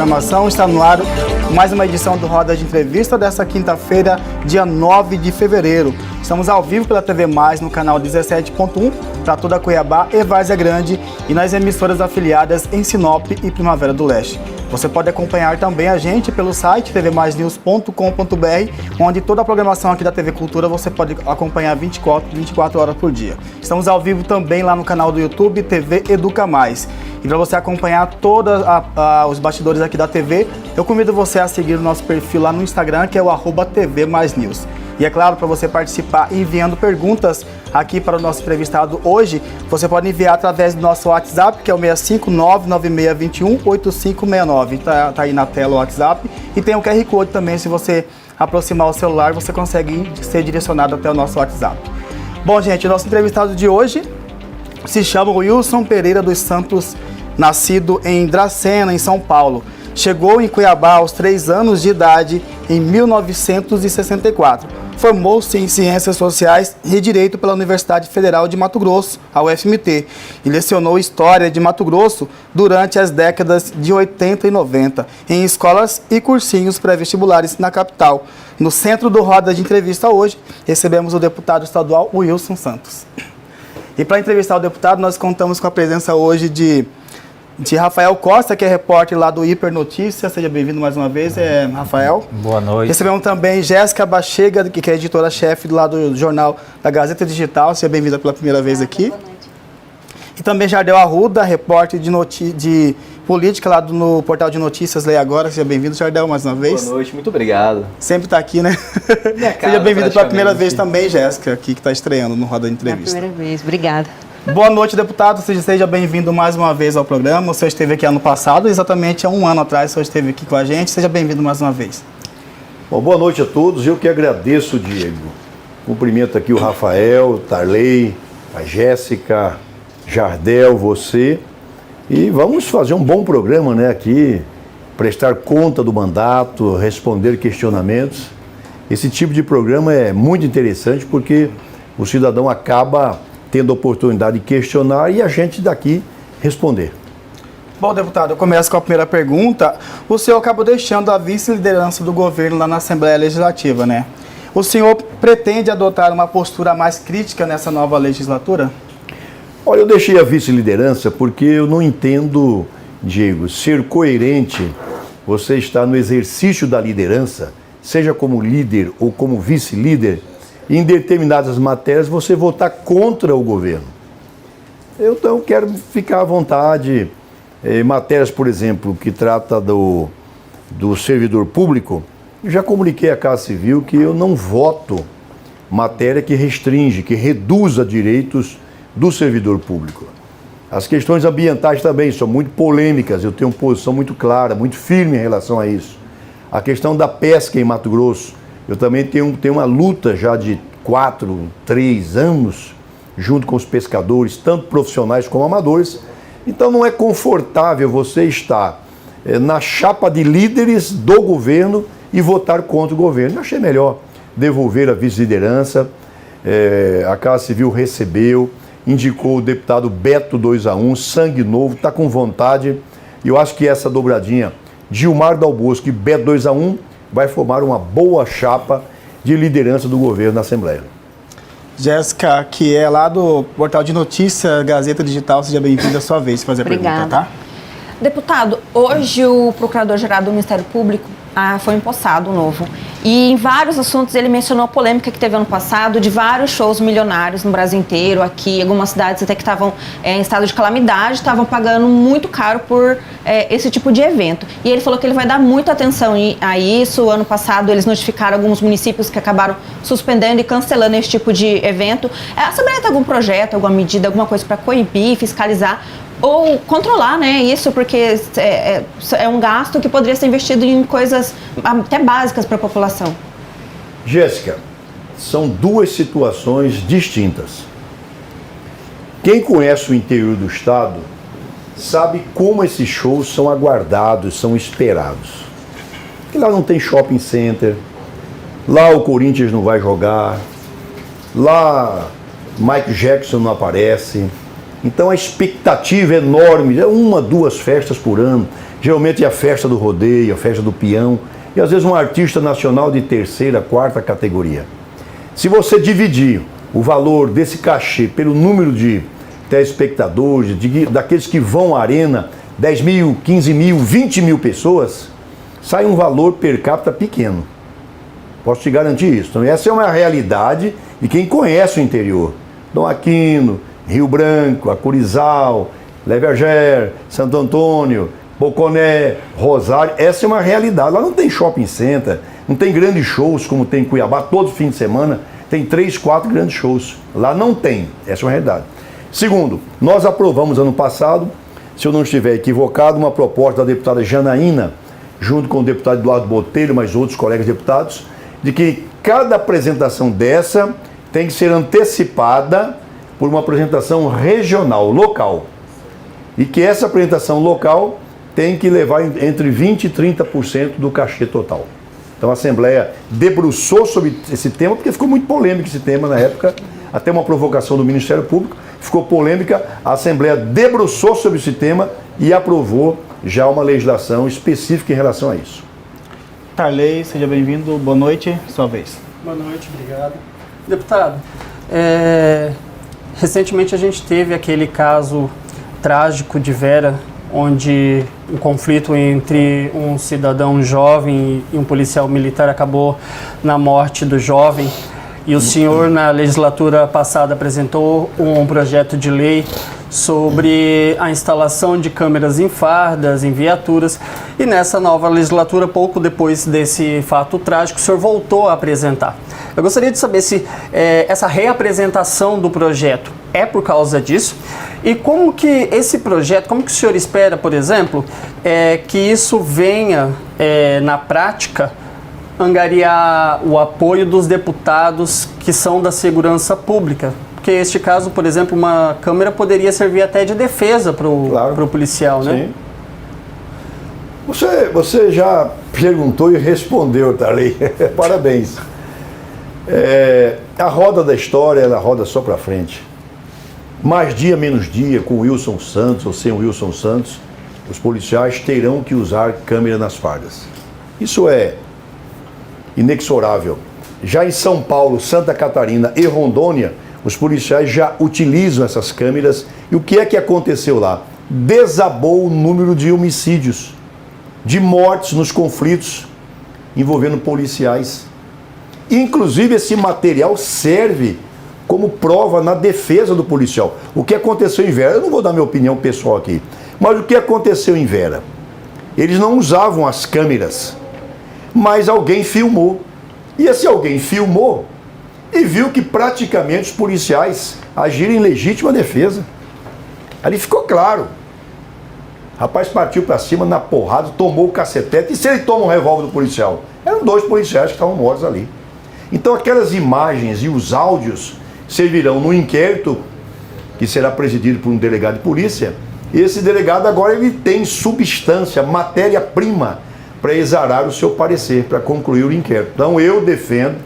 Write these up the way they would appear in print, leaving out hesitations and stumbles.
programação, está no ar mais uma edição do Roda de Entrevista dessa quinta-feira, dia 9 de fevereiro. Estamos ao vivo pela TV Mais no canal 17.1 para toda Cuiabá e Várzea Grande e nas emissoras afiliadas em Sinop e Primavera do Leste. Você pode acompanhar também a gente pelo site tvmaisnews.com.br, onde toda a programação aqui da TV Cultura você pode acompanhar 24 horas por dia. Estamos ao vivo também lá no canal do YouTube TV Educa Mais. E para você acompanhar todos os bastidores aqui da TV, eu convido você a seguir o nosso perfil lá no Instagram, que é o @tvmaisnews. E é claro, para você participar enviando perguntas aqui para o nosso entrevistado hoje, você pode enviar através do nosso WhatsApp, que é o 65996218569. Tá aí na tela o WhatsApp. E tem o QR Code também, se você aproximar o celular, você consegue ser direcionado até o nosso WhatsApp. Bom, gente, o nosso entrevistado de hoje se chama Wilson Pereira dos Santos, nascido em Dracena, em São Paulo. Chegou em Cuiabá aos 3 anos de idade em 1964. Formou-se em Ciências Sociais e Direito pela Universidade Federal de Mato Grosso, a UFMT, e lecionou História de Mato Grosso durante as décadas de 80 e 90, em escolas e cursinhos pré-vestibulares na capital. No centro do Roda de Entrevista hoje, recebemos o deputado estadual Wilson Santos. E para entrevistar o deputado, nós contamos com a presença hoje de Rafael Costa, que é repórter lá do Hiper Notícias. Seja bem-vindo mais uma vez, Rafael. Boa noite. Recebemos também Jéssica Bachega, que é editora-chefe lá do jornal da Gazeta Digital. Seja bem-vinda pela primeira vez aqui. Boa noite. E também Jardel Arruda, repórter de política lá no portal de notícias Leia Agora. Seja bem-vindo, Jardel, mais uma vez. Boa noite, muito obrigado. Sempre está aqui, né? Seja bem-vindo pela primeira vez também, Jéssica, aqui que está estreando no Roda de Entrevista. Primeira vez, obrigada. Boa noite, deputado. Seja bem-vindo mais uma vez ao programa. O senhor esteve aqui ano passado, exatamente há um ano atrás, o senhor esteve aqui com a gente. Seja bem-vindo mais uma vez. Bom, boa noite a todos. Eu que agradeço, Diego. Cumprimento aqui o Rafael, Tarley, a Jéssica, Jardel, você. E vamos fazer um bom programa, né, aqui, prestar conta do mandato, responder questionamentos. Esse tipo de programa é muito interessante porque o cidadão acaba tendo a oportunidade de questionar e a gente daqui responder. Bom, deputado, eu começo com a primeira pergunta. O senhor acabou deixando a vice-liderança do governo lá na Assembleia Legislativa, né? O senhor pretende adotar uma postura mais crítica nessa nova legislatura? Olha, eu deixei a vice-liderança porque eu não entendo, Diego, ser coerente. Você está no exercício da liderança, seja como líder ou como vice-líder, em determinadas matérias você votar contra o governo. Eu então quero ficar à vontade. Matérias, por exemplo, que trata do servidor público, já comuniquei à Casa Civil que eu não voto matéria que restringe, que reduza direitos do servidor público. As questões ambientais também são muito polêmicas, eu tenho uma posição muito clara, muito firme em relação a isso. A questão da pesca em Mato Grosso, eu também tenho uma luta já de 3 anos, junto com os pescadores, tanto profissionais como amadores. Então não é confortável você estar na chapa de líderes do governo e votar contra o governo. Eu achei melhor devolver a vice-liderança. A Casa Civil recebeu, indicou o deputado Beto 2-1, sangue novo, está com vontade. E eu acho que essa dobradinha, Gilmar Dal Bosco e Beto 2-1, vai formar uma boa chapa de liderança do governo na Assembleia. Jéssica, que é lá do portal de notícias Gazeta Digital, seja bem-vinda à sua vez de fazer a pergunta, tá? Deputado, hoje o Procurador-Geral do Ministério Público foi empossado novo. E em vários assuntos ele mencionou a polêmica que teve ano passado de vários shows milionários no Brasil inteiro, aqui, algumas cidades até que estavam em estado de calamidade, estavam pagando muito caro por esse tipo de evento. E ele falou que ele vai dar muita atenção a isso. Ano passado eles notificaram alguns municípios que acabaram suspendendo e cancelando esse tipo de evento. A Assembleia tem algum projeto, alguma medida, alguma coisa para coibir, fiscalizar ou controlar, né, isso, porque é um gasto que poderia ser investido em coisas até básicas para a população. Jéssica, são duas situações distintas. Quem conhece o interior do estado sabe como esses shows são aguardados, são esperados. Porque lá não tem shopping center, lá o Corinthians não vai jogar, lá Michael Jackson não aparece. Então a expectativa é enorme, é 1, 2 festas por ano, geralmente é a festa do rodeio, a festa do peão, e às vezes um artista nacional de 3ª, 4ª categoria. Se você dividir o valor desse cachê pelo número de telespectadores, daqueles que vão à arena, 10 mil, 15 mil, 20 mil pessoas, sai um valor per capita pequeno. Posso te garantir isso. Então essa é uma realidade de quem conhece o interior. Dom Aquino, Rio Branco, Acurizal, Leverger, Santo Antônio, Boconé, Rosário, essa é uma realidade. Lá não tem shopping center, não tem grandes shows como tem em Cuiabá, todo fim de semana tem 3, 4 grandes shows. Lá não tem, essa é uma realidade. Segundo, nós aprovamos ano passado, se eu não estiver equivocado, uma proposta da deputada Janaína, junto com o deputado Eduardo Botelho, mais outros colegas deputados, de que cada apresentação dessa tem que ser antecipada por uma apresentação regional, local. E que essa apresentação local tem que levar entre 20% e 30% do cachê total. Então a Assembleia debruçou sobre esse tema, porque ficou muito polêmico esse tema na época, até uma provocação do Ministério Público, ficou polêmica, a Assembleia debruçou sobre esse tema e aprovou já uma legislação específica em relação a isso. Tarley, seja bem-vindo, boa noite, sua vez. Boa noite, obrigado. Deputado, recentemente a gente teve aquele caso trágico de Vera, onde um conflito entre um cidadão jovem e um policial militar acabou na morte do jovem. E o senhor, na legislatura passada, apresentou um projeto de lei sobre a instalação de câmeras em fardas, em viaturas. E nessa nova legislatura, pouco depois desse fato trágico, o senhor voltou a apresentar. Eu gostaria de saber se essa reapresentação do projeto é por causa disso e como que esse projeto, como que o senhor espera, por exemplo, que isso venha, na prática, angariar o apoio dos deputados que são da segurança pública. Porque este caso, por exemplo, uma câmera poderia servir até de defesa para o policial, né? Sim. Você já perguntou e respondeu, Tarley. Parabéns. A roda da história, ela roda só para frente. Mais dia, menos dia, com o Wilson Santos ou sem o Wilson Santos, os policiais terão que usar câmera nas fardas. Isso é inexorável. Já em São Paulo, Santa Catarina e Rondônia, os policiais já utilizam essas câmeras. E o que é que aconteceu lá? Desabou o número de homicídios, de mortes nos conflitos envolvendo policiais. Inclusive, esse material serve como prova na defesa do policial. O que aconteceu em Vera, eu não vou dar minha opinião pessoal aqui, mas o que aconteceu em Vera? Eles não usavam as câmeras, mas alguém filmou. E esse alguém filmou e viu que praticamente os policiais agiram em legítima defesa. Ali ficou claro. O rapaz partiu para cima na porrada, tomou o cacetete. E se ele toma um revólver do policial? Eram 2 policiais que estavam mortos ali. Então aquelas imagens e os áudios servirão no inquérito que será presidido por um delegado de polícia. Esse delegado agora ele tem substância, matéria-prima para exarar o seu parecer, para concluir o inquérito. Então eu defendo,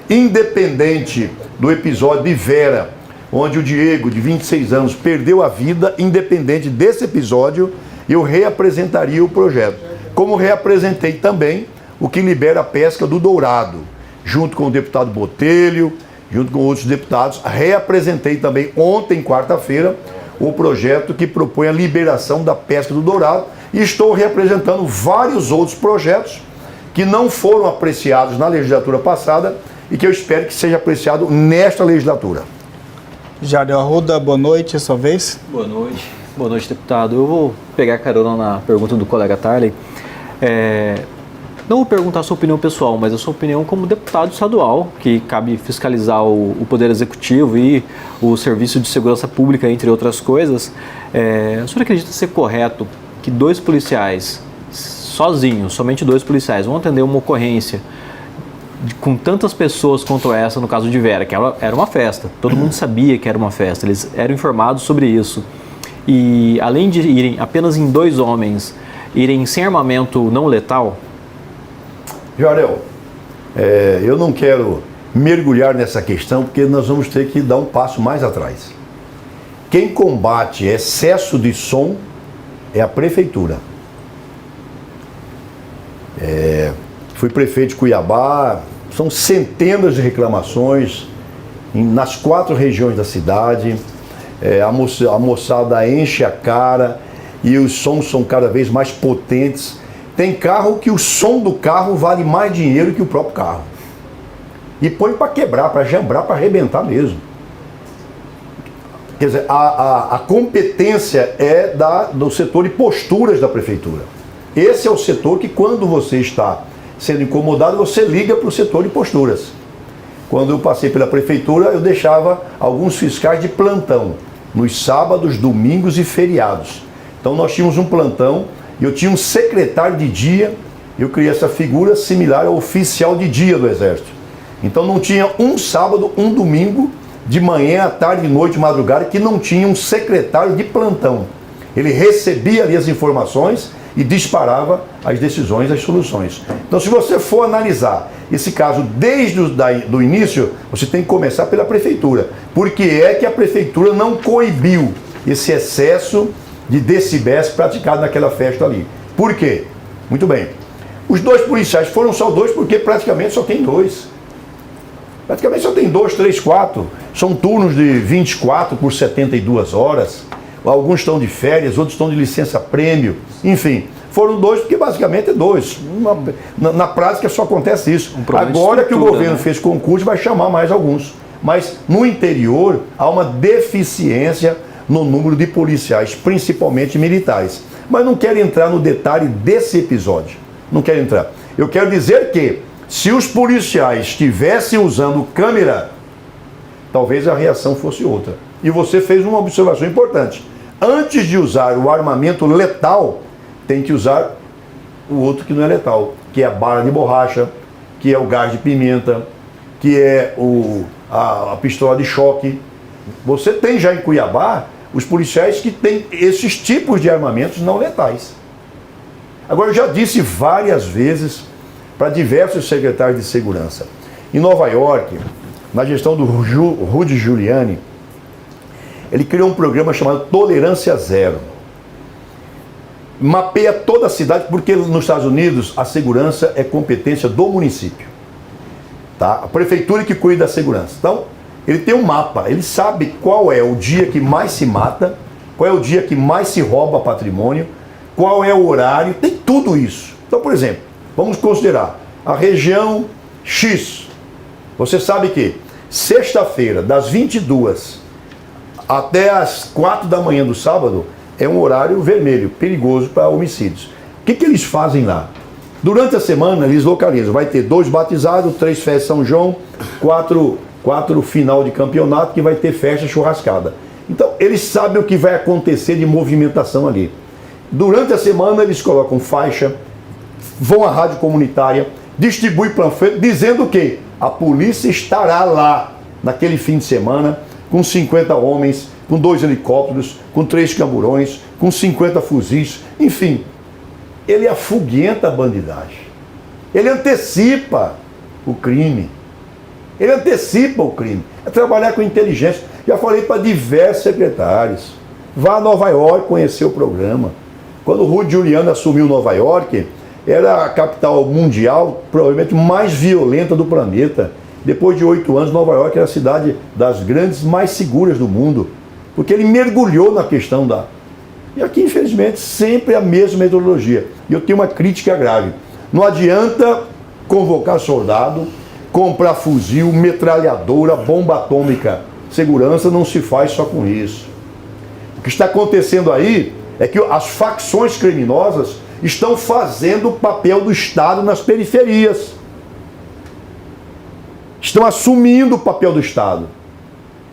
independente do episódio de Vera, onde o Diego, de 26 anos, perdeu a vida, independente desse episódio, eu reapresentaria o projeto. Como reapresentei também o que libera a pesca do dourado, junto com o deputado Botelho, junto com outros deputados, reapresentei também ontem, quarta-feira, o projeto que propõe a liberação da pesca do dourado e estou reapresentando vários outros projetos que não foram apreciados na legislatura passada e que eu espero que seja apreciado nesta legislatura. Jardel Arruda, boa noite, sua vez. Boa noite, deputado. Eu vou pegar carona na pergunta do colega Tarley. Não vou perguntar a sua opinião pessoal, mas a sua opinião como deputado estadual, que cabe fiscalizar o Poder Executivo e o Serviço de Segurança Pública, entre outras coisas. O senhor acredita ser correto que 2 policiais, sozinhos, somente 2 policiais, vão atender uma ocorrência com tantas pessoas quanto essa, no caso de Vera, que era uma festa, todo mundo sabia que era uma festa, eles eram informados sobre isso, e além de irem apenas em 2 homens, irem sem armamento não letal? Jardel, eu não quero mergulhar nessa questão porque nós vamos ter que dar um passo mais atrás. quem combate excesso de som é a prefeitura. Fui prefeito de Cuiabá, são centenas de reclamações nas 4 regiões da cidade. A moçada enche a cara e os sons são cada vez mais potentes. Tem carro que o som do carro vale mais dinheiro que o próprio carro. E põe para quebrar, para jambrar, para arrebentar mesmo. Quer dizer, a competência é do setor de posturas da prefeitura. Esse é o setor que, quando você está sendo incomodado, você liga para o setor de posturas. Quando eu passei pela prefeitura, eu deixava alguns fiscais de plantão, nos sábados, domingos e feriados. Então nós tínhamos um plantão, e eu tinha um secretário de dia, eu criei essa figura similar ao oficial de dia do Exército. Então não tinha um sábado, um domingo, de manhã, à tarde, de noite, madrugada, que não tinha um secretário de plantão. Ele recebia ali as informações e disparava as decisões, as soluções. Então, se você for analisar esse caso desde o início, você tem que começar pela prefeitura. Por que é que a prefeitura não coibiu esse excesso de decibéis praticado naquela festa ali? Por quê? Muito bem. Os 2 policiais foram só 2 porque praticamente só tem 2. Praticamente só tem 2, 3, 4. São turnos de 24 por 72 horas. Alguns estão de férias, outros estão de licença-prêmio. Enfim, foram 2 porque basicamente é 2. Na prática só acontece isso. Agora que o governo fez concurso, vai chamar mais alguns. Mas no interior há uma deficiência no número de policiais, principalmente militares. Mas não quero entrar no detalhe desse episódio. Não quero entrar. Eu quero dizer que, se os policiais estivessem usando câmera, talvez a reação fosse outra. E você fez uma observação importante. Antes de usar o armamento letal, tem que usar o outro que não é letal, que é a bala de borracha, que é o gás de pimenta, que é a pistola de choque. Você tem já em Cuiabá os policiais que têm esses tipos de armamentos não letais. Agora, eu já disse várias vezes para diversos secretários de segurança. Em Nova York, na gestão do Rudy Giuliani, ele criou um programa chamado Tolerância Zero. Mapeia toda a cidade, porque nos Estados Unidos a segurança é competência do município. Tá? A prefeitura que cuida da segurança. Então, ele tem um mapa, ele sabe qual é o dia que mais se mata, qual é o dia que mais se rouba patrimônio, qual é o horário, tem tudo isso. Então, por exemplo, vamos considerar a região X. Você sabe que sexta-feira, das 22 até as 4 da manhã do sábado, é um horário vermelho, perigoso para homicídios. O que eles fazem lá? Durante a semana, eles localizam. Vai ter 2 batizados, 3 festas São João, 4 final de campeonato, que vai ter festa churrascada. Então, eles sabem o que vai acontecer de movimentação ali. Durante a semana, eles colocam faixa, vão à rádio comunitária, distribuem panfleto, dizendo que a polícia estará lá, naquele fim de semana, com 50 homens, com 2 helicópteros, com 3 camburões, com 50 fuzis, enfim. Ele afuguenta a bandidagem. Ele antecipa o crime. Ele antecipa o crime. É trabalhar com inteligência. Já falei para diversos secretários. Vá a Nova York conhecer o programa. Quando o Rudy Giuliani assumiu Nova York, era a capital mundial, provavelmente mais violenta do planeta. Depois de 8 anos, Nova York era a cidade das grandes mais seguras do mundo. Porque ele mergulhou na questão da... E aqui, infelizmente, sempre a mesma metodologia. E eu tenho uma crítica grave. Não adianta convocar soldado, comprar fuzil, metralhadora, bomba atômica. Segurança não se faz só com isso. O que está acontecendo aí é que as facções criminosas estão fazendo o papel do Estado nas periferias. Estão assumindo o papel do Estado.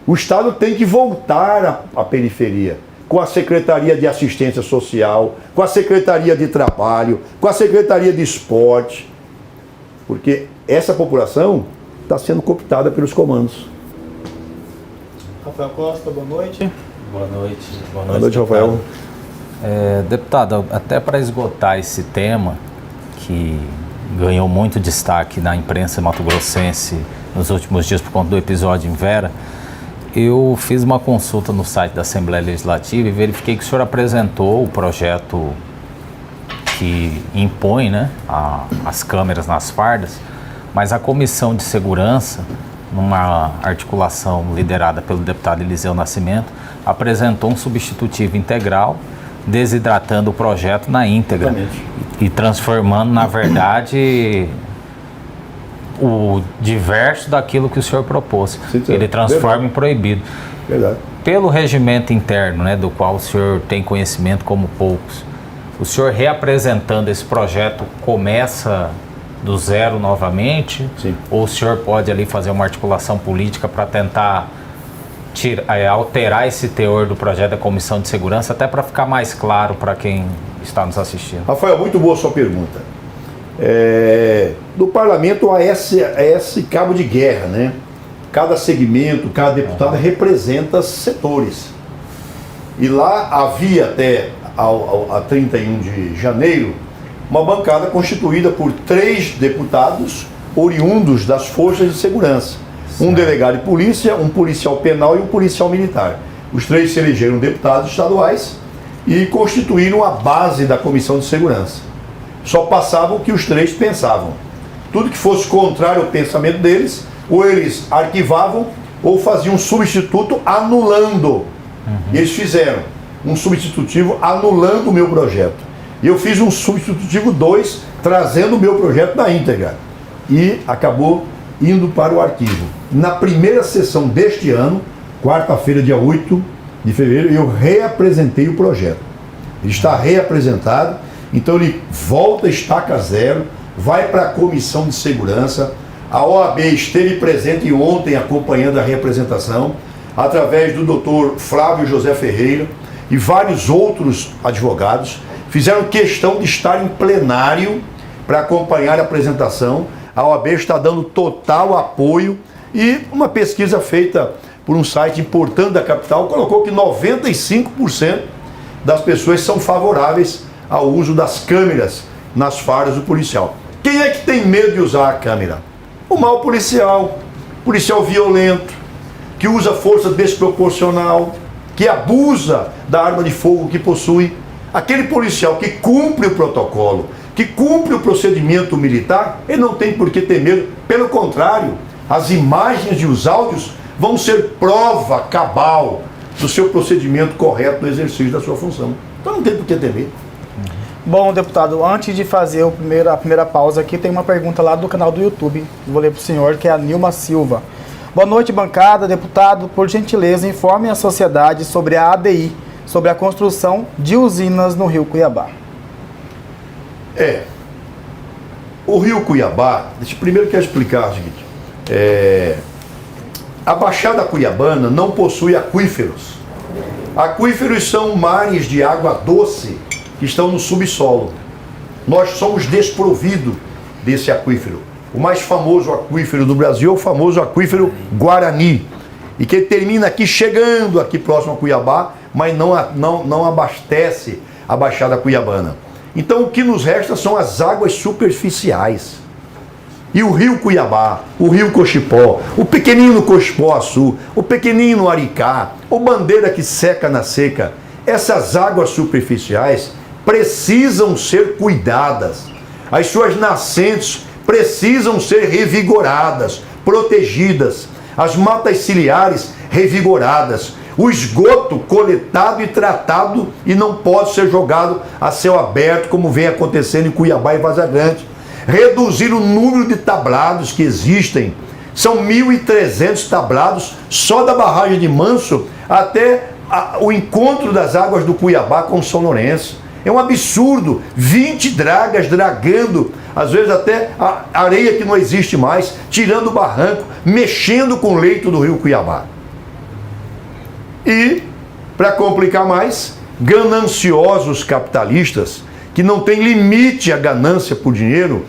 O Estado tem que voltar à periferia, com a Secretaria de Assistência Social, com a Secretaria de Trabalho, com a Secretaria de Esporte, porque essa população está sendo cooptada pelos comandos. Rafael Costa, boa noite. Boa noite. Boa noite, Rafael. Deputado, até para esgotar esse tema, que ganhou muito destaque na imprensa mato-grossense nos últimos dias por conta do episódio em Vera, Eu fiz uma consulta no site da Assembleia Legislativa e verifiquei que o senhor apresentou o projeto que impõe, né, as câmeras nas fardas, mas a Comissão de Segurança, numa articulação liderada pelo deputado Eliseu Nascimento, apresentou um substitutivo integral, desidratando o projeto na íntegra e transformando, na verdade, o diverso daquilo que o senhor propôs. Ele transforma em proibido. Verdade. Pelo regimento interno, né, do qual o senhor tem conhecimento como poucos, o senhor reapresentando esse projeto começa do zero novamente? Sim. Ou o senhor pode ali fazer uma articulação política para tentar alterar esse teor do projeto da Comissão de Segurança, até para ficar mais claro para quem está nos assistindo? Rafael, muito boa a sua pergunta. No parlamento há esse cabo de guerra, né? Cada segmento, cada deputado representa setores. E lá havia até a 31 de janeiro uma bancada constituída por 3 deputados oriundos das forças de segurança. Um delegado de polícia, um policial penal e um policial militar. Os 3 se elegeram deputados estaduais e constituíram a base da Comissão de Segurança. Só passavam o que os 3 pensavam. Tudo que fosse contrário ao pensamento deles, ou eles arquivavam ou faziam um substituto anulando. E eles fizeram um substitutivo anulando o meu projeto. E eu fiz um substitutivo 2, trazendo o meu projeto na íntegra. E acabou indo para o arquivo. Na primeira sessão deste ano, quarta-feira, dia 8 de fevereiro, eu reapresentei o projeto. Ele está reapresentado, então ele volta a estaca zero, vai para a Comissão de Segurança. A OAB esteve presente ontem acompanhando a reapresentação, através do Dr. Flávio José Ferreira e vários outros advogados. Fizeram questão de estar em plenário para acompanhar a apresentação. A OAB está dando total apoio e uma pesquisa feita por um site importante da capital colocou que 95% das pessoas são favoráveis ao uso das câmeras nas fardas do policial. Quem é que tem medo de usar a câmera? O mau policial violento, que usa força desproporcional, que abusa da arma de fogo que possui. Aquele policial que cumpre o protocolo, que cumpre o procedimento militar, ele não tem por que ter medo. Pelo contrário, as imagens e os áudios vão ser prova cabal do seu procedimento correto no exercício da sua função. Então não tem por que ter medo. Bom, deputado, antes de fazer a primeira pausa aqui, tem uma pergunta lá do canal do YouTube. Vou ler para o senhor, que é a Nilma Silva. Boa noite, bancada. Deputado, por gentileza, informe a sociedade sobre a ADI, sobre a construção de usinas no Rio Cuiabá. O Rio Cuiabá, primeiro quero explicar o seguinte, a Baixada Cuiabana não possui aquíferos. Aquíferos são mares de água doce que estão no subsolo. Nós somos desprovidos desse aquífero. O mais famoso aquífero do Brasil é o famoso aquífero Guarani, e que termina aqui, chegando aqui próximo a Cuiabá, mas não abastece a Baixada Cuiabana. Então o que nos resta são as águas superficiais. E o Rio Cuiabá, o Rio Cochipó, o pequenino Cochipó-Açu, o pequenino Aricá, o Bandeira que seca na seca, essas águas superficiais precisam ser cuidadas. As suas nascentes precisam ser revigoradas, protegidas. As matas ciliares revigoradas. O esgoto coletado e tratado e não pode ser jogado a céu aberto, como vem acontecendo em Cuiabá e Várzea Grande. Reduzir o número de tablados que existem. São 1.300 tablados só da barragem de Manso até o encontro das águas do Cuiabá com São Lourenço. É um absurdo. 20 dragas dragando, às vezes até a areia que não existe mais, tirando o barranco, mexendo com o leito do Rio Cuiabá. E, para complicar mais, gananciosos capitalistas, que não têm limite à ganância por dinheiro,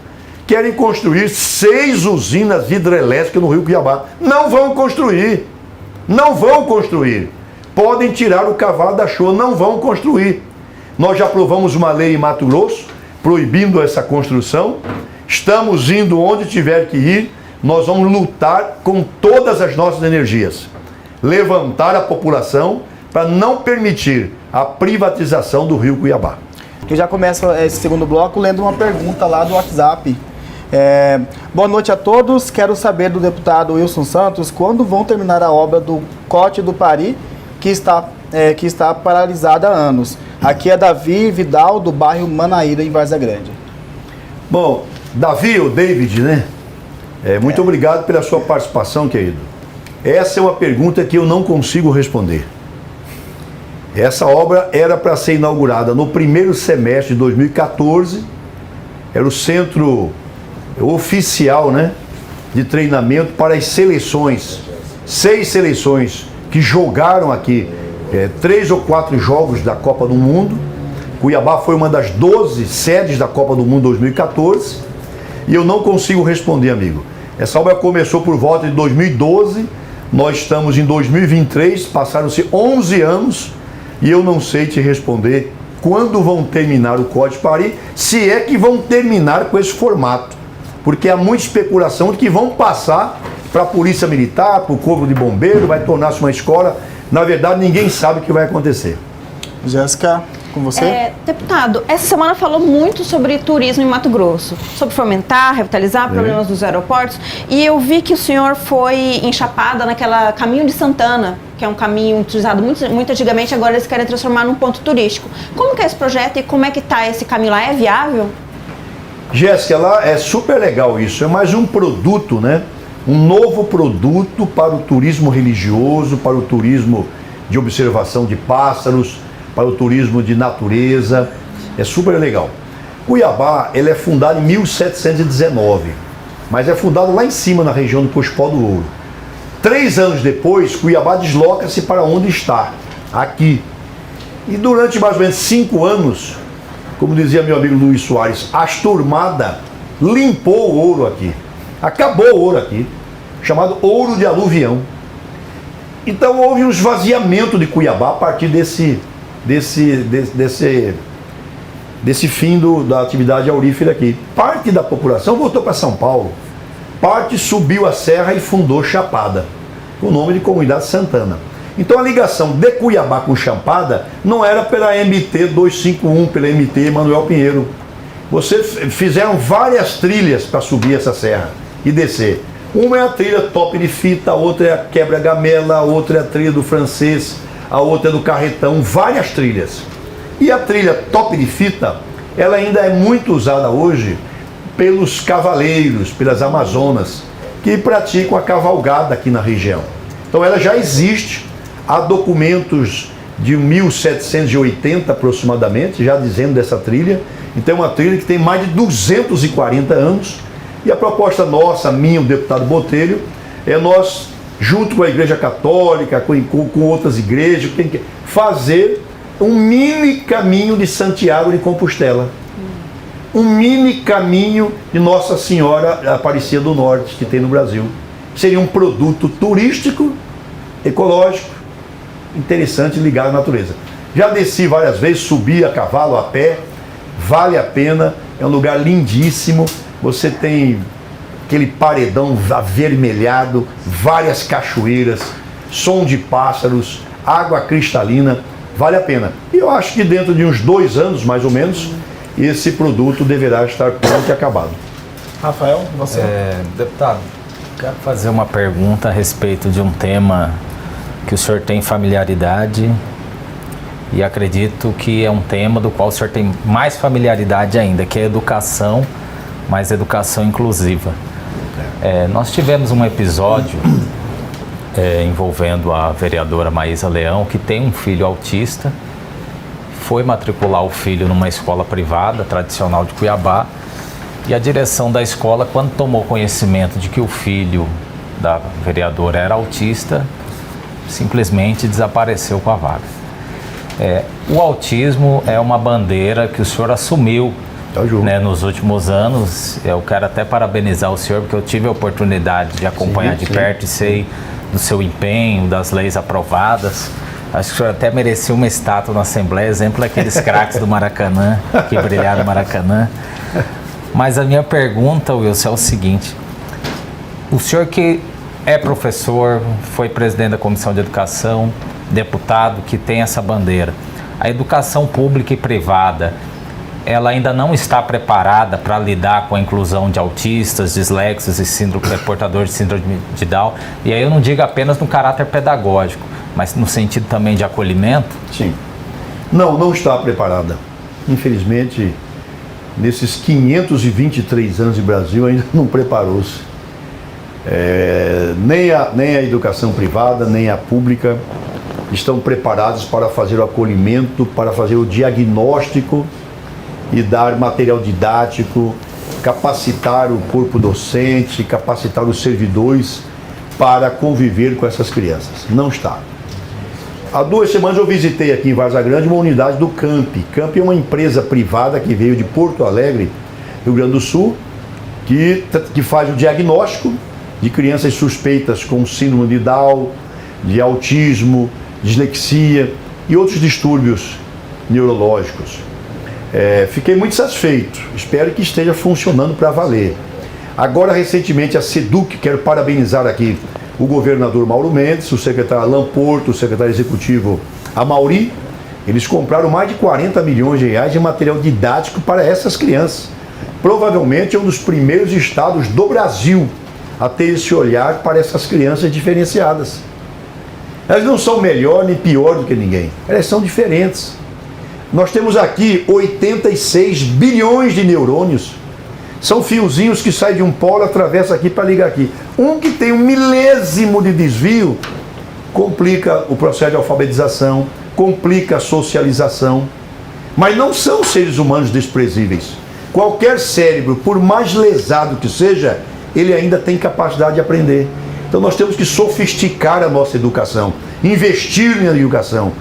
querem construir 6 usinas hidrelétricas no Rio Cuiabá. Não vão construir. Não vão construir. Podem tirar o cavalo da chuva, não vão construir. Nós já aprovamos uma lei em Mato Grosso, proibindo essa construção. Estamos indo onde tiver que ir. Nós vamos lutar com todas as nossas energias. levantar a população para não permitir a privatização do Rio Cuiabá. Eu já começo esse segundo bloco lendo uma pergunta lá do WhatsApp. Boa noite a todos. Quero saber do deputado Wilson Santos quando vão terminar a obra do Cote do Pari, que está paralisada há anos. Aqui é Davi Vidal, do bairro Manaíra, em Várzea Grande. Bom, Davi ou David, né? Muito obrigado pela sua participação, querido. Essa é uma pergunta que eu não consigo responder. Essa obra era para ser inaugurada no primeiro semestre de 2014. Era o centro oficial, né, de treinamento para as seleções. 6 seleções que jogaram aqui 3 ou 4 jogos da Copa do Mundo. Cuiabá foi uma das 12 sedes da Copa do Mundo 2014. E eu não consigo responder, amigo. Essa obra começou por volta de 2012. Nós estamos em 2023, passaram-se 11 anos. E eu não sei te responder quando vão terminar o Código Paris, se é que vão terminar com esse formato. Porque há muita especulação de que vão passar para a Polícia Militar, para o Corpo de Bombeiro, vai tornar-se uma escola. Na verdade, ninguém sabe o que vai acontecer. Jéssica, com você? Deputado, essa semana falou muito sobre turismo em Mato Grosso, sobre fomentar, revitalizar problemas dos aeroportos, e eu vi que o senhor foi em Chapada, naquela Caminho de Santana, que é um caminho utilizado muito antigamente, agora eles querem transformar num ponto turístico. Como que é esse projeto e como é que está esse caminho lá? É viável? Jéssica, lá é super legal isso, é mais um produto, né? Um novo produto para o turismo religioso, para o turismo de observação de pássaros, para o turismo de natureza, é super legal. Cuiabá, ele é fundado em 1719, mas é fundado lá em cima, na região do Pospó do Ouro. 3 anos depois, Cuiabá desloca-se para onde está, aqui. E durante mais ou menos 5 anos, como dizia meu amigo Luiz Soares, a Asturmada limpou o ouro aqui. Acabou o ouro aqui, chamado ouro de aluvião. Então houve um esvaziamento de Cuiabá a partir desse fim da atividade aurífera aqui. Parte da população voltou para São Paulo, parte subiu a serra e fundou Chapada, com o nome de Comunidade Santana. Então a ligação de Cuiabá com Chapada não era pela MT 251, pela MT Manuel Pinheiro. Fizeram várias trilhas para subir essa serra e descer. Uma é a trilha Top de Fita, a outra é a Quebra-Gamela, a outra é a trilha do Francês, a outra é do Carretão, várias trilhas. E a trilha Top de Fita, ela ainda é muito usada hoje pelos cavaleiros, pelas amazonas, que praticam a cavalgada aqui na região. Então ela já existe, há documentos de 1780 aproximadamente, já dizendo dessa trilha. Então é uma trilha que tem mais de 240 anos. E a proposta nossa, minha, o deputado Botelho, é nós, junto com a Igreja Católica, com outras igrejas, fazer um mini caminho de Santiago de Compostela. Um mini caminho de Nossa Senhora Aparecida do Norte, que tem no Brasil. Seria um produto turístico, ecológico, interessante, ligado à natureza. Já desci várias vezes, subi a cavalo, a pé, vale a pena, é um lugar lindíssimo. Você tem aquele paredão avermelhado, várias cachoeiras, som de pássaros, água cristalina, vale a pena. E eu acho que dentro de uns 2 anos, mais ou menos, esse produto deverá estar pronto e acabado. Rafael, você? Deputado, quero fazer uma pergunta a respeito de um tema que o senhor tem familiaridade e acredito que é um tema do qual o senhor tem mais familiaridade ainda, que é a educação, mas educação inclusiva. Nós tivemos um episódio envolvendo a vereadora Maísa Leão, que tem um filho autista, foi matricular o filho numa escola privada, tradicional de Cuiabá, e a direção da escola, quando tomou conhecimento de que o filho da vereadora era autista, simplesmente desapareceu com a vaga. O autismo é uma bandeira que o senhor assumiu, né, nos últimos anos. Eu quero até parabenizar o senhor, porque eu tive a oportunidade de acompanhar de perto e sei do seu empenho, das leis aprovadas. Acho que o senhor até merecia uma estátua na Assembleia, exemplo daqueles craques do Maracanã, que brilharam no Maracanã. Mas a minha pergunta, Wilson, é o seguinte: o senhor que é professor, foi presidente da Comissão de Educação, deputado que tem essa bandeira. A educação pública e privada, ela ainda não está preparada para lidar com a inclusão de autistas, dislexos e portadores de síndrome de Down. E aí eu não digo apenas no caráter pedagógico, mas no sentido também de acolhimento? Sim. Não está preparada. Infelizmente, nesses 523 anos de Brasil, ainda não preparou-se. Nem a educação privada, nem a pública estão preparados para fazer o acolhimento, para fazer o diagnóstico e dar material didático, capacitar o corpo docente, capacitar os servidores para conviver com essas crianças. Não está. Há 2 semanas eu visitei aqui em Várzea Grande uma unidade do CAMP. CAMP é uma empresa privada que veio de Porto Alegre, Rio Grande do Sul, que faz o diagnóstico de crianças suspeitas com síndrome de Down, de autismo, dislexia e outros distúrbios neurológicos. Fiquei muito satisfeito, espero que esteja funcionando para valer. Agora, recentemente, a SEDUC, quero parabenizar aqui o governador Mauro Mendes, o secretário Alan Porto, o secretário executivo Amauri, eles compraram mais de 40 milhões de reais de material didático para essas crianças. Provavelmente é um dos primeiros estados do Brasil a ter esse olhar para essas crianças diferenciadas. Elas não são melhor nem pior do que ninguém, elas são diferentes. Nós temos aqui 86 bilhões de neurônios. São fiozinhos que saem de um polo, atravessa aqui para ligar aqui. Um que tem 1 milésimo de desvio complica o processo de alfabetização, complica a socialização. Mas não são seres humanos desprezíveis. Qualquer cérebro, por mais lesado que seja, ele ainda tem capacidade de aprender. Então nós temos que sofisticar a nossa educação, investir na educação,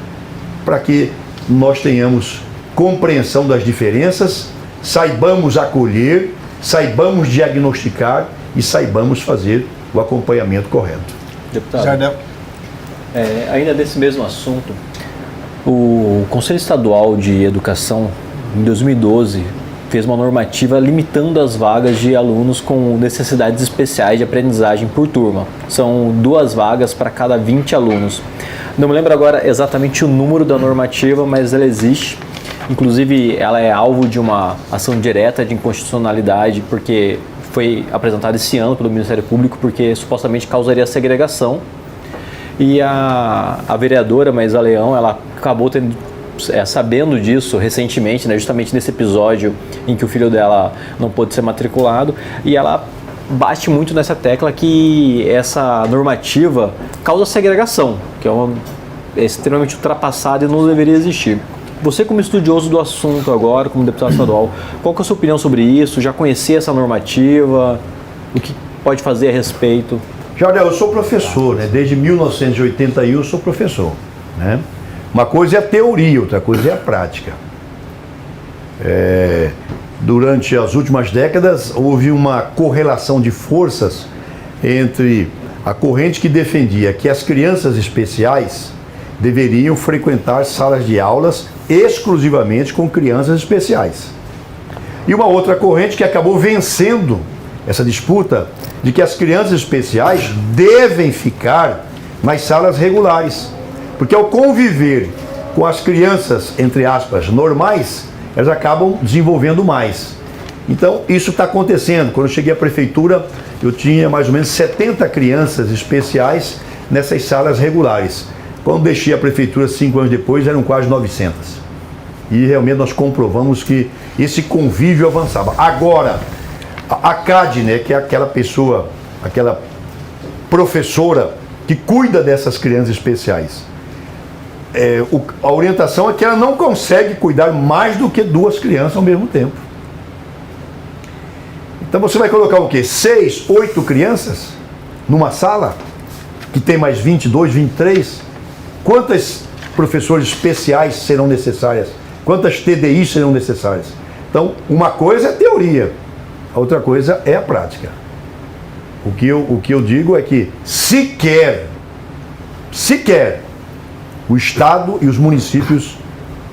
para que nós tenhamos compreensão das diferenças, saibamos acolher, saibamos diagnosticar e saibamos fazer o acompanhamento correto. Deputado, Jardel. ainda desse mesmo assunto, o Conselho Estadual de Educação, em 2012, fez uma normativa limitando as vagas de alunos com necessidades especiais de aprendizagem por turma. São 2 vagas para cada 20 alunos. Não me lembro agora exatamente o número da normativa, mas ela existe. Inclusive, ela é alvo de uma ação direta de inconstitucionalidade, porque foi apresentada esse ano pelo Ministério Público, porque supostamente causaria segregação. E a vereadora Maísa Leão, ela acabou sabendo disso recentemente, né, justamente nesse episódio em que o filho dela não pôde ser matriculado, e ela bate muito nessa tecla que essa normativa causa segregação, que é extremamente ultrapassada e não deveria existir. Você, como estudioso do assunto agora, como deputado estadual, qual que é a sua opinião sobre isso? Já conhecia essa normativa? O que pode fazer a respeito? Jardel, eu sou professor, né? Desde 1981 eu sou professor, né? Uma coisa é a teoria, outra coisa é a prática. Durante as últimas décadas houve uma correlação de forças entre a corrente que defendia que as crianças especiais deveriam frequentar salas de aulas exclusivamente com crianças especiais. E uma outra corrente que acabou vencendo essa disputa de que as crianças especiais devem ficar nas salas regulares. Porque ao conviver com as crianças, entre aspas, normais, elas acabam desenvolvendo mais. Então, isso está acontecendo. Quando eu cheguei à prefeitura, eu tinha mais ou menos 70 crianças especiais nessas salas regulares. Quando deixei a prefeitura 5 anos depois, eram quase 900. E realmente nós comprovamos que esse convívio avançava. Agora, a CAD, né, que é aquela pessoa, aquela professora que cuida dessas crianças especiais, a orientação é que ela não consegue cuidar mais do que 2 crianças ao mesmo tempo. Então você vai colocar o quê? 6, 8 crianças numa sala que tem mais 22, 23? Quantas professores especiais serão necessárias? Quantas TDIs serão necessárias? Então, uma coisa é a teoria, a outra coisa é a prática. O que eu digo é que sequer o Estado e os municípios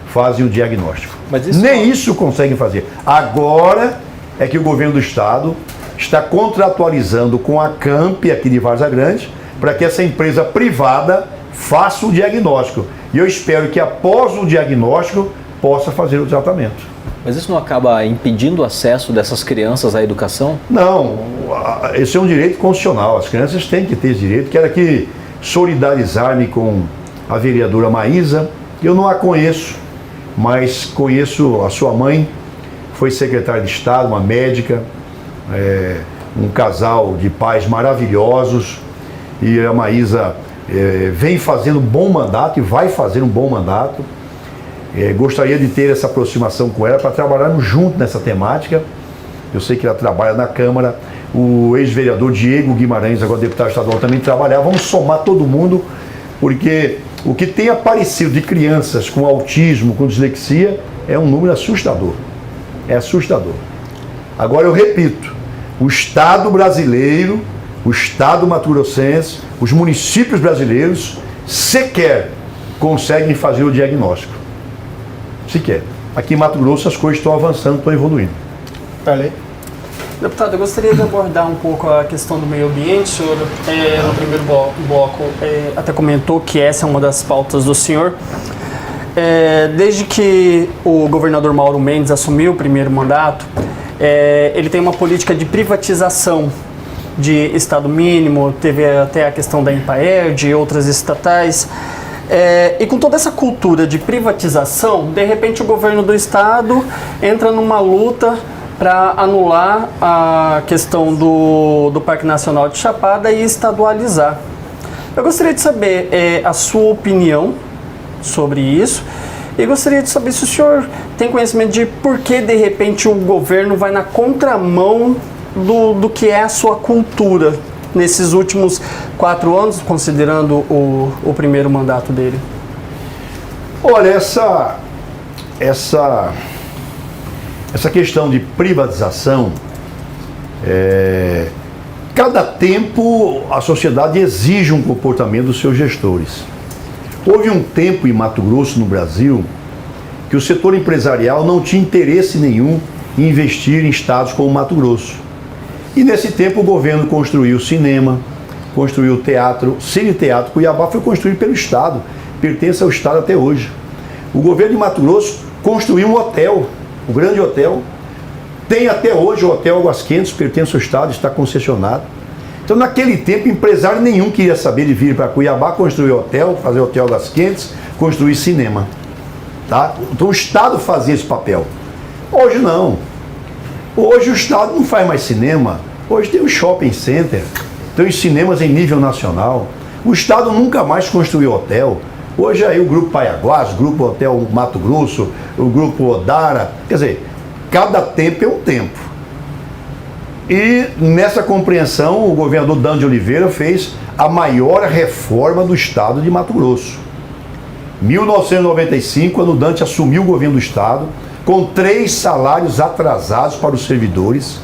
fazem o diagnóstico. Mas isso Nem isso conseguem fazer. Agora é que o governo do Estado está contratualizando com a Camp aqui de Várzea Grande para que essa empresa privada faça o diagnóstico. E eu espero que após o diagnóstico possa fazer o tratamento. Mas isso não acaba impedindo o acesso dessas crianças à educação? Não, esse é um direito constitucional. As crianças têm que ter esse direito. Quero aqui solidarizar-me com a vereadora Maísa. Eu não a conheço, mas conheço a sua mãe, foi secretária de Estado, uma médica, um casal de pais maravilhosos. E a Maísa vem fazendo um bom mandato e vai fazer um bom mandato. Gostaria de ter essa aproximação com ela para trabalharmos juntos nessa temática. Eu sei que ela trabalha na Câmara, o ex-vereador Diego Guimarães, agora deputado estadual, também trabalhava. Vamos somar todo mundo, porque o que tem aparecido de crianças com autismo, com dislexia, é um número assustador. É assustador. Agora eu repito, o Estado brasileiro, o Estado mato-grossense, os municípios brasileiros sequer conseguem fazer o diagnóstico. Sequer. Aqui em Mato Grosso as coisas estão avançando, estão evoluindo. Deputado, eu gostaria de abordar um pouco a questão do meio ambiente. O senhor, no primeiro bloco, até comentou que essa é uma das pautas do senhor. Desde que o governador Mauro Mendes assumiu o primeiro mandato, ele tem uma política de privatização de Estado mínimo, teve até a questão da Empaerd e outras estatais. E com toda essa cultura de privatização, de repente o governo do estado entra numa luta para anular a questão do Parque Nacional de Chapada e estadualizar. Eu gostaria de saber a sua opinião sobre isso e gostaria de saber se o senhor tem conhecimento de por que de repente o governo vai na contramão do que é a sua cultura nesses últimos 4 anos, considerando o primeiro mandato dele? Olha, essa questão de privatização, cada tempo a sociedade exige um comportamento dos seus gestores. Houve um tempo em Mato Grosso, no Brasil, que o setor empresarial não tinha interesse nenhum em investir em estados como Mato Grosso. E nesse tempo o governo construiu cinema, construiu teatro, Cine Teatro Cuiabá foi construído pelo Estado, pertence ao Estado até hoje. O governo de Mato Grosso construiu um hotel, um grande hotel, tem até hoje o Hotel Águas Quentes, pertence ao Estado, está concessionado. Então naquele tempo empresário nenhum queria saber de vir para Cuiabá, construir hotel, fazer Hotel Águas Quentes, construir cinema. Tá? Então o Estado fazia esse papel. Hoje não. Hoje o Estado não faz mais cinema. Hoje tem o shopping center, tem os cinemas em nível nacional. O Estado nunca mais construiu hotel. Hoje aí o Grupo Paiaguás, o Grupo Hotel Mato Grosso, o Grupo Odara. Quer dizer, cada tempo é um tempo. E nessa compreensão o governador Dan de Oliveira fez a maior reforma do Estado de Mato Grosso. 1995, quando o Dante assumiu o governo do Estado, com 3 salários atrasados para os servidores,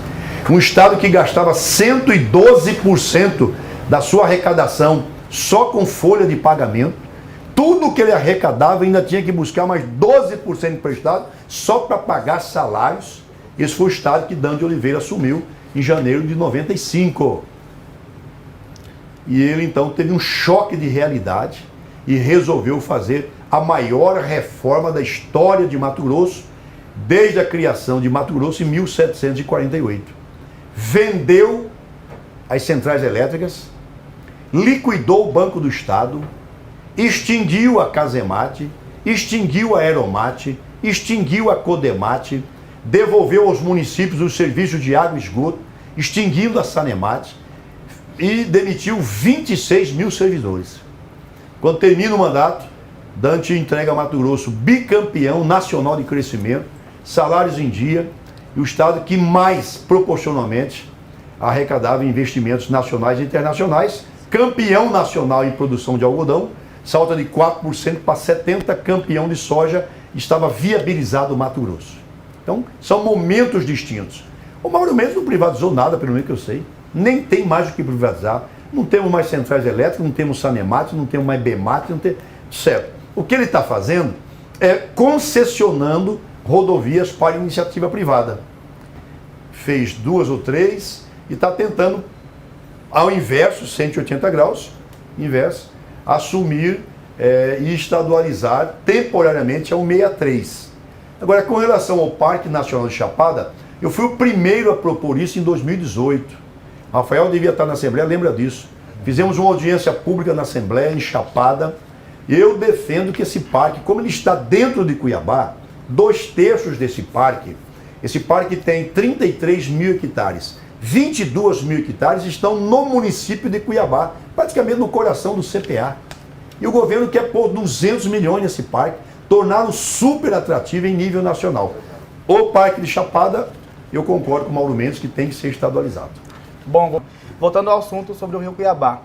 um Estado que gastava 112% da sua arrecadação só com folha de pagamento, tudo que ele arrecadava ainda tinha que buscar mais 12% emprestado só para pagar salários. Esse foi o Estado que Dan de Oliveira assumiu em janeiro de 95. E ele então teve um choque de realidade e resolveu fazer a maior reforma da história de Mato Grosso, desde a criação de Mato Grosso em 1748. Vendeu as centrais elétricas, liquidou o Banco do Estado, extinguiu a Casemate, extinguiu a Aeromate, extinguiu a Codemate, devolveu aos municípios os serviços de água e esgoto, extinguindo a Sanemate e demitiu 26 mil servidores. Quando termina o mandato, Dante entrega a Mato Grosso bicampeão nacional de crescimento, salários em dia, e o estado que mais proporcionalmente arrecadava investimentos nacionais e internacionais, campeão nacional em produção de algodão, salta de 4% para 70%, campeão de soja, estava viabilizado o Mato Grosso. Então, são momentos distintos. O Mauro Mendes não privatizou nada, pelo menos que eu sei, nem tem mais o que privatizar, não temos mais centrais elétricas, não temos Sanemate, não temos mais Bemate, não tem... Certo. O que ele está fazendo é concessionando rodovias para iniciativa privada. Fez 2 ou 3, e está tentando, ao inverso, 180 graus, inverso, assumir e estadualizar temporariamente a 163. Agora, com relação ao Parque Nacional de Chapada, eu fui o primeiro a propor isso em 2018. Rafael devia estar na Assembleia, lembra disso. Fizemos uma audiência pública na Assembleia, em Chapada, e eu defendo que esse parque, como ele está dentro de Cuiabá, 2/3 desse parque, esse parque tem 33 mil hectares, 22 mil hectares estão no município de Cuiabá, praticamente no coração do CPA. E o governo quer pôr 200 milhões nesse parque, torná-lo super atrativo em nível nacional. O Parque de Chapada, eu concordo com o Mauro Mendes que tem que ser estadualizado. Bom, voltando ao assunto sobre o Rio Cuiabá.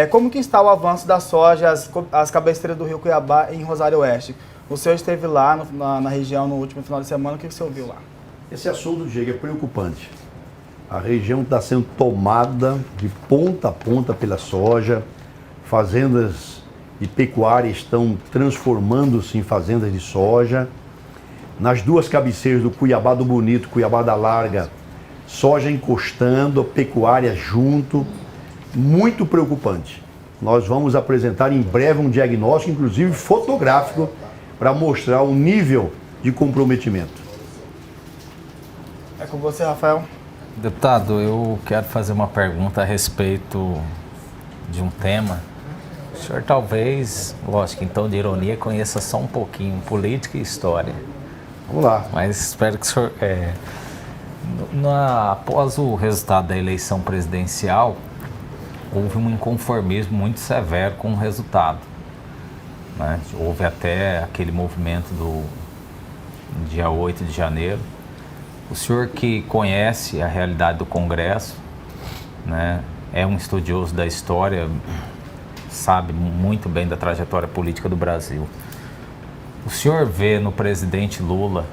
Como que está o avanço da soja, as cabeceiras do Rio Cuiabá em Rosário Oeste? O senhor esteve lá na região no último final de semana, o que o senhor viu lá? Esse assunto, Diego, é preocupante. A região está sendo tomada de ponta a ponta pela soja, fazendas de pecuária estão transformando-se em fazendas de soja. Nas duas cabeceiras do Cuiabá do Bonito, Cuiabá da Larga, soja encostando, pecuária junto, muito preocupante. Nós vamos apresentar em breve um diagnóstico, inclusive fotográfico, para mostrar o nível de comprometimento. É com você, Rafael. Deputado, eu quero fazer uma pergunta a respeito de um tema. O senhor talvez, lógico, então de ironia, conheça só um pouquinho política e história. Vamos lá. Mas espero que o senhor... após o resultado da eleição presidencial, houve um inconformismo muito severo com o resultado, né? Houve até aquele movimento do dia 8 de janeiro. O senhor que conhece a realidade do Congresso, né, é um estudioso da história, sabe muito bem da trajetória política do Brasil. O senhor vê no presidente Lula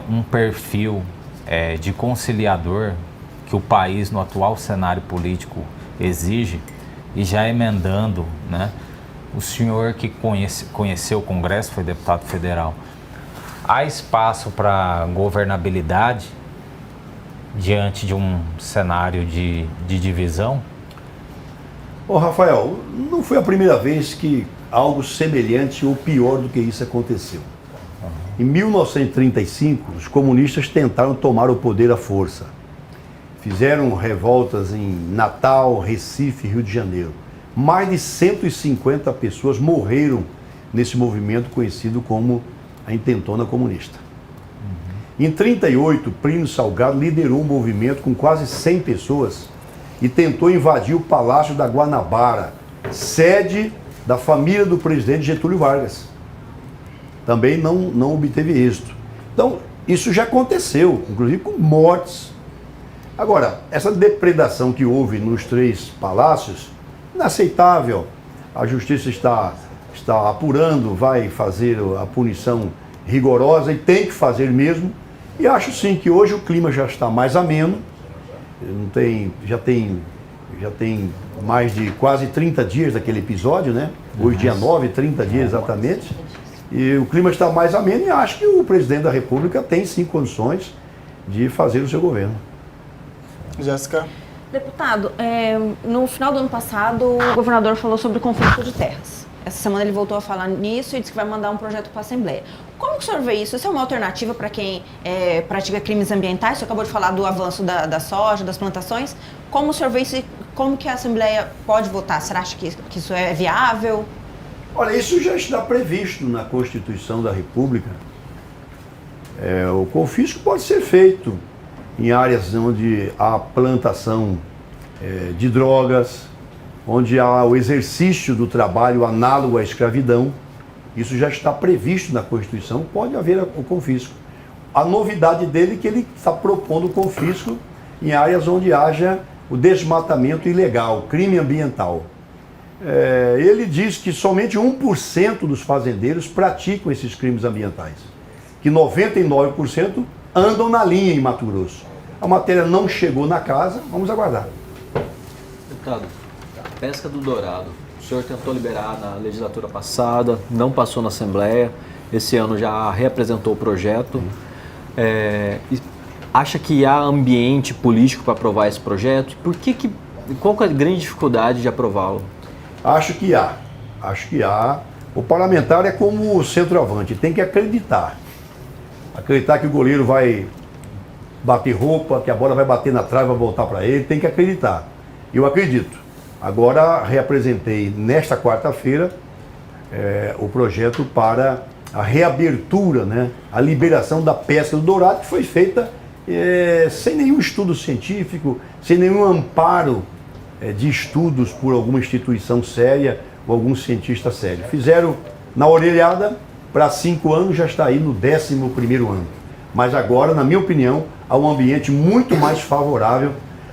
um perfil de conciliador que o país, no atual cenário político, exige? E já emendando, né, o senhor que conheceu o Congresso, foi deputado federal, há espaço para governabilidade diante de um cenário de divisão? Ô Rafael, não foi a primeira vez que algo semelhante ou pior do que isso aconteceu. Em 1935, os comunistas tentaram tomar o poder à força. Fizeram revoltas em Natal, Recife, Rio de Janeiro. Mais de 150 pessoas morreram nesse movimento conhecido como a Intentona Comunista. Em 1938, Plínio Salgado liderou um movimento com quase 100 pessoas e tentou invadir o Palácio da Guanabara, sede da família do presidente Getúlio Vargas. Também não obteve êxito. Então, isso já aconteceu, inclusive com mortes. Agora, essa depredação que houve nos três palácios, inaceitável. A justiça está apurando, vai fazer a punição rigorosa e tem que fazer mesmo. E acho sim que hoje o clima já está mais ameno. Já tem mais de quase 30 dias daquele episódio, né? Hoje, dia 9, 30 dias exatamente. E o clima está mais ameno e acho que o presidente da República tem sim condições de fazer o seu governo. Jéssica. Deputado, no final do ano passado, o governador falou sobre conflito de terras. Essa semana ele voltou a falar nisso e disse que vai mandar um projeto para a Assembleia. Como que o senhor vê isso? Isso é uma alternativa para quem pratica crimes ambientais? O senhor acabou de falar do avanço da soja, das plantações. Como o senhor vê isso? Como que a Assembleia pode votar? Você acha que isso é viável? Olha, isso já está previsto na Constituição da República. O confisco pode ser feito em áreas onde há plantação de drogas, onde há o exercício do trabalho análogo à escravidão. Isso já está previsto na Constituição, pode haver o confisco. A novidade dele é que ele está propondo o confisco em áreas onde haja o desmatamento ilegal, crime ambiental. Ele diz que somente 1% dos fazendeiros praticam esses crimes ambientais, que 99% andam na linha em Mato Grosso. A matéria não chegou na casa, vamos aguardar. Deputado, pesca do dourado, o senhor tentou liberar na legislatura passada, não passou na Assembleia, esse ano já reapresentou o projeto. acha que há ambiente político para aprovar esse projeto? Qual que é a grande dificuldade de aprová-lo? Acho que há. O parlamentar é como o centroavante, tem que acreditar. Acreditar que o goleiro vai bater roupa, que a bola vai bater na trave e vai voltar para ele, tem que acreditar. Eu acredito. Agora reapresentei nesta quarta-feira o projeto para a reabertura, né, a liberação da pesca do dourado, que foi feita sem nenhum estudo científico, sem nenhum amparo de estudos por alguma instituição séria ou algum cientista sério. Fizeram na orelhada, para 5 anos já está aí no 11º ano. Mas agora, na minha opinião, há um ambiente muito mais favorável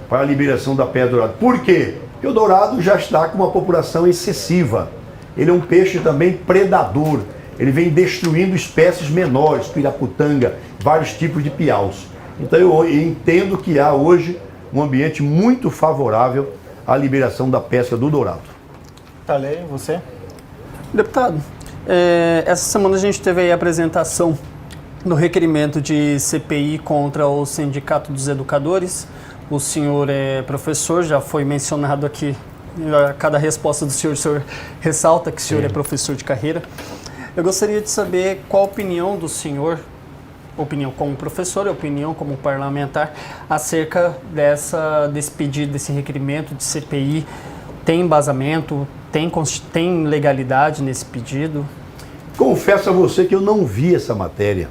para a liberação da pedra dourada. Por quê? Porque o dourado já está com uma população excessiva. Ele é um peixe também predador. Ele vem destruindo espécies menores, piraputanga, vários tipos de piaus. Então eu entendo que há hoje um ambiente muito favorável à liberação da pesca do dourado. Tarley, você? Deputado, essa semana a gente teve aí a apresentação do requerimento de CPI contra o Sindicato dos Educadores. O senhor é professor, já foi mencionado aqui, a cada resposta do senhor ressalta que o senhor é professor de carreira. Eu gostaria de saber qual a opinião do senhor, opinião como professor, opinião como parlamentar, acerca desse pedido, desse requerimento de CPI. Tem embasamento? Tem legalidade nesse pedido? Confesso a você que eu não vi essa matéria.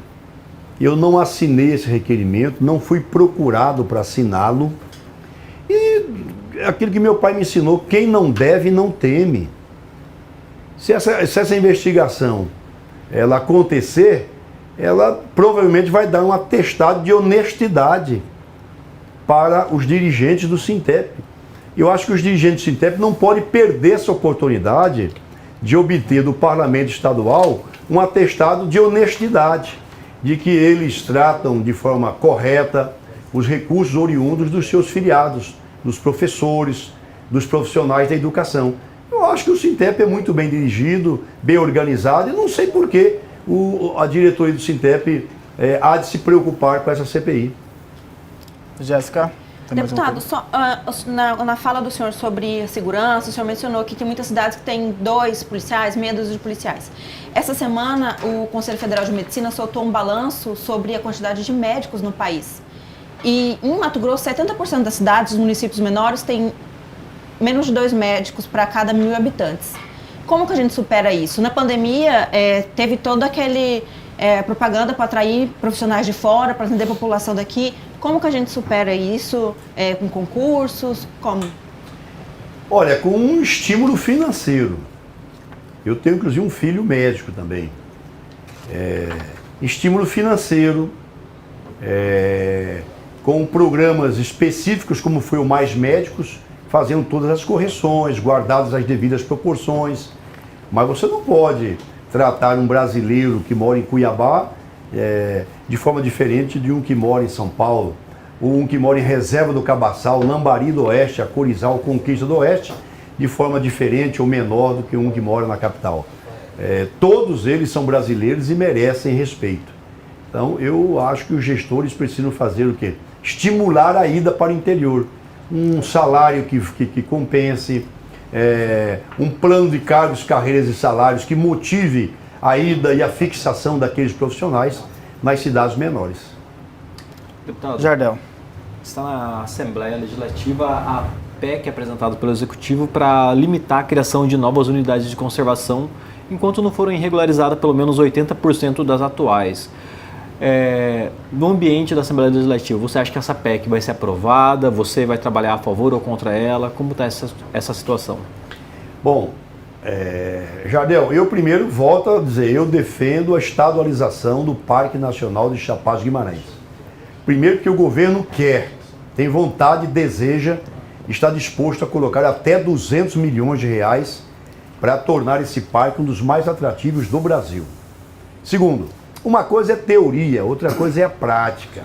Eu não assinei esse requerimento, não fui procurado para assiná-lo. E aquilo que meu pai me ensinou, quem não deve, não teme. Se essa investigação ela acontecer, ela provavelmente vai dar um atestado de honestidade para os dirigentes do Sintep. Eu acho que os dirigentes do Sintep não podem perder essa oportunidade de obter do Parlamento Estadual um atestado de honestidade, de que eles tratam de forma correta os recursos oriundos dos seus filiados, dos professores, dos profissionais da educação. Eu acho que o Sintep é muito bem dirigido, bem organizado, e não sei por que a diretoria do Sintep há de se preocupar com essa CPI. Jéssica? Deputado, na fala do senhor sobre a segurança, o senhor mencionou que tem muitas cidades que têm 2 policiais, meia dúzia de policiais. Essa semana, o Conselho Federal de Medicina soltou um balanço sobre a quantidade de médicos no país. E em Mato Grosso, 70% das cidades, dos municípios menores, têm menos de 2 médicos para cada 1.000 habitantes. Como que a gente supera isso? Na pandemia, teve toda aquele propaganda para atrair profissionais de fora, para atender a população daqui. Como que a gente supera isso? Com concursos? Como? Olha, com um estímulo financeiro. Eu tenho, inclusive, um filho médico também. Estímulo financeiro, com programas específicos, como foi o Mais Médicos, fazendo todas as correções, guardadas as devidas proporções. Mas você não pode tratar um brasileiro que mora em Cuiabá de forma diferente de um que mora em São Paulo, ou um que mora em Reserva do Cabaçal, Lambari do Oeste, Acorizal, Conquista do Oeste, de forma diferente ou menor do que um que mora na capital. Todos eles são brasileiros e merecem respeito. Então, eu acho que os gestores precisam fazer o quê? Estimular a ida para o interior. Um salário que compense, um plano de cargos, carreiras e salários que motive a ida e a fixação daqueles profissionais nas cidades menores. Deputado, Jardel. está na Assembleia Legislativa a PEC apresentada pelo Executivo para limitar a criação de novas unidades de conservação, enquanto não forem regularizadas pelo menos 80% das atuais. No ambiente da Assembleia Legislativa, você acha que essa PEC vai ser aprovada? Você vai trabalhar a favor ou contra ela? Como está essa situação? Bom, Jardel, eu primeiro volto a dizer, eu defendo a estadualização do Parque Nacional de Chapada Guimarães. Primeiro que o governo quer, tem vontade, deseja, está disposto a colocar até 200 milhões de reais para tornar esse parque um dos mais atrativos do Brasil. Segundo, uma coisa é teoria, outra coisa é a prática.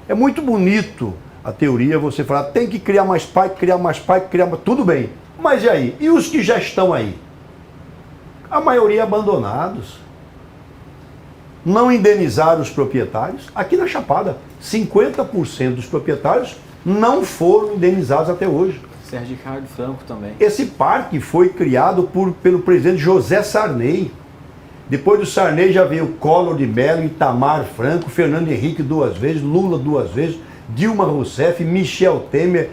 É muito bonito a teoria, você falar, tem que criar mais parque, criar mais parque, criar mais... Tudo bem, mas e aí? E os que já estão aí? A maioria abandonados. não indenizaram os proprietários. Aqui na Chapada, 50% dos proprietários não foram indenizados até hoje. Sérgio Ricardo Franco também. Esse parque foi criado pelo presidente José Sarney. Depois do Sarney já veio Collor de Mello, Itamar Franco, Fernando Henrique 2 vezes, Lula 2 vezes, Dilma Rousseff, Michel Temer,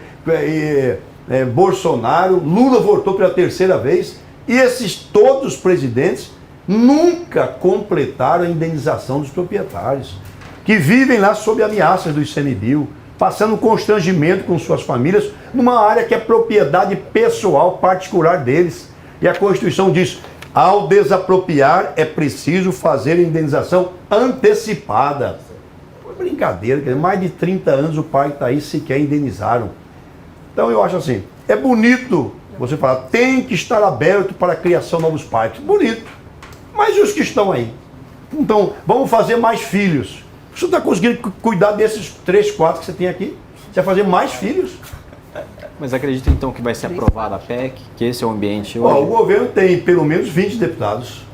Bolsonaro, Lula voltou pela 3ª vez. E esses todos os presidentes nunca completaram a indenização dos proprietários, que vivem lá sob ameaças do ICMBio, passando constrangimento com suas famílias, numa área que é propriedade pessoal, particular deles. E a Constituição diz, ao desapropriar é preciso fazer a indenização antecipada. Foi brincadeira, mais de 30 anos o parque está aí, sequer indenizaram. Então eu acho assim, é bonito você falar, tem que estar aberto para a criação de novos parques. Bonito. Mas e os que estão aí? Então, vamos fazer mais filhos. Você está conseguindo cuidar desses 3, 4 que você tem aqui? Você vai fazer mais filhos? Mas acredita então que vai ser aprovada a PEC? Que esse é o ambiente hoje? O governo tem pelo menos 20 deputados.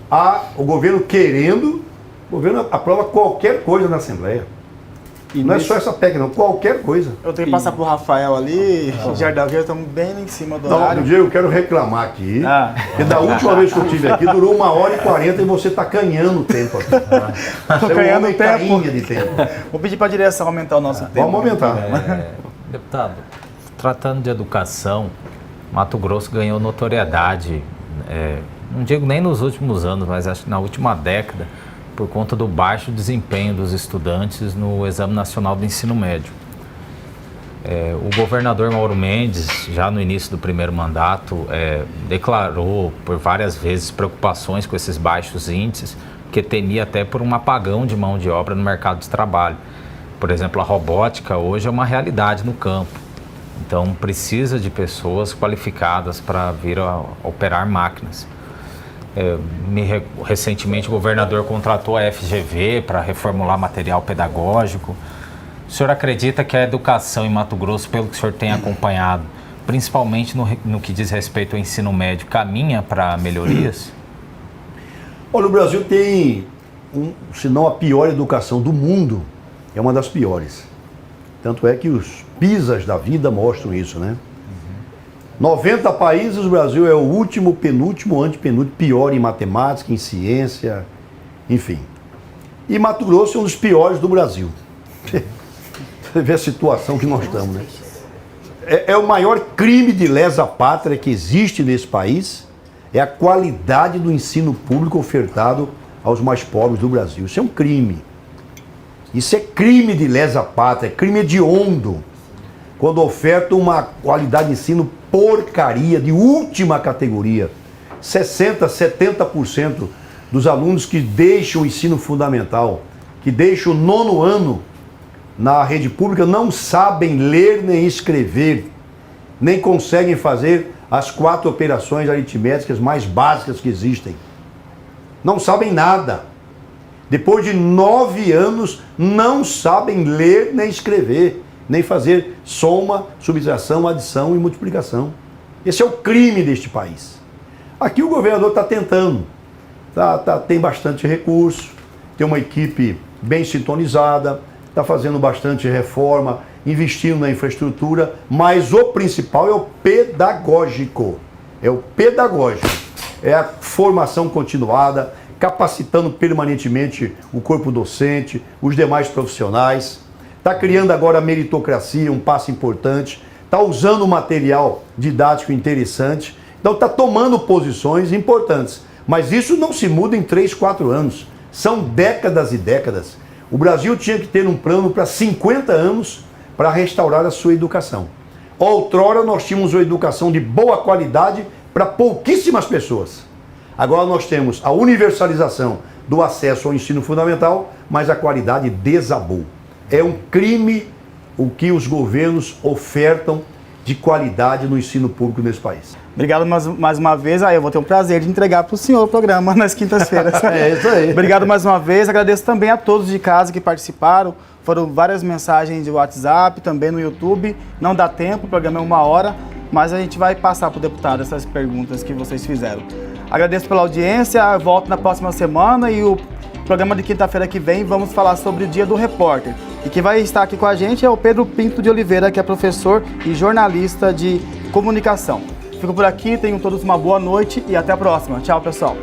O governo querendo, o governo aprova qualquer coisa na Assembleia. E não é só essa PEC, não, qualquer coisa. Eu tenho que passar pro Rafael ali, Jardel, que estamos bem lá em cima do horário. Diego, eu quero reclamar aqui, porque da última vez que eu estive aqui, durou 1h40 e você está canhando o tempo aqui. Tô ganhando tempo. De tempo. Vou pedir para a direção aumentar o nosso tempo. Vamos aumentar. Deputado, tratando de educação, Mato Grosso ganhou notoriedade, não digo nem nos últimos anos, mas acho que na última década, por conta do baixo desempenho dos estudantes no Exame Nacional do Ensino Médio. O governador Mauro Mendes, já no início do primeiro mandato, declarou por várias vezes preocupações com esses baixos índices, que temia até por um apagão de mão de obra no mercado de trabalho. Por exemplo, a robótica hoje é uma realidade no campo, então precisa de pessoas qualificadas para vir a operar máquinas. Recentemente o governador contratou a FGV para reformular material pedagógico. O senhor acredita que a educação em Mato Grosso, pelo que o senhor tem acompanhado, principalmente no que diz respeito ao ensino médio, caminha para melhorias? Olha, o Brasil tem, se não a pior educação do mundo, é uma das piores. Tanto é que os PISAs da vida mostram isso, né? 90 países, o Brasil é o último, penúltimo, antepenúltimo, pior em matemática, em ciência, enfim. E Mato Grosso é um dos piores do Brasil. Você vê a situação que nós estamos, né? É o maior crime de lesa pátria que existe nesse país, é a qualidade do ensino público ofertado aos mais pobres do Brasil. Isso é um crime. Isso é crime de lesa pátria, é crime hediondo, quando oferta uma qualidade de ensino porcaria, de última categoria. 60%, 70% dos alunos que deixam o ensino fundamental, que deixam o 9º ano na rede pública, não sabem ler nem escrever, nem conseguem fazer as 4 operações aritméticas mais básicas que existem. Não sabem nada. Depois de 9 anos, não sabem ler nem escrever, nem fazer soma, subtração, adição e multiplicação. Esse é o crime deste país. Aqui o governador está tentando, tem bastante recurso, tem uma equipe bem sintonizada, está fazendo bastante reforma, investindo na infraestrutura, mas o principal é o pedagógico. É o pedagógico. É a formação continuada, capacitando permanentemente o corpo docente, os demais profissionais. Está criando agora a meritocracia, um passo importante. Está usando um material didático interessante. Então está tomando posições importantes. Mas isso não se muda em 3, 4 anos. São décadas e décadas. O Brasil tinha que ter um plano para 50 anos para restaurar a sua educação. Outrora nós tínhamos uma educação de boa qualidade para pouquíssimas pessoas. Agora nós temos a universalização do acesso ao ensino fundamental, mas a qualidade desabou. É um crime o que os governos ofertam de qualidade no ensino público nesse país. Obrigado mais uma vez. Eu vou ter o prazer de entregar para o senhor o programa nas quintas-feiras. É isso aí. Obrigado mais uma vez. Agradeço também a todos de casa que participaram. Foram várias mensagens de WhatsApp, também no YouTube. Não dá tempo, o programa é 1 hora, mas a gente vai passar para o deputado essas perguntas que vocês fizeram. Agradeço pela audiência, volto na próxima semana e programa de quinta-feira que vem vamos falar sobre o Dia do Repórter. E quem vai estar aqui com a gente é o Pedro Pinto de Oliveira, que é professor e jornalista de comunicação. Fico por aqui, tenham todos uma boa noite e até a próxima. Tchau, pessoal.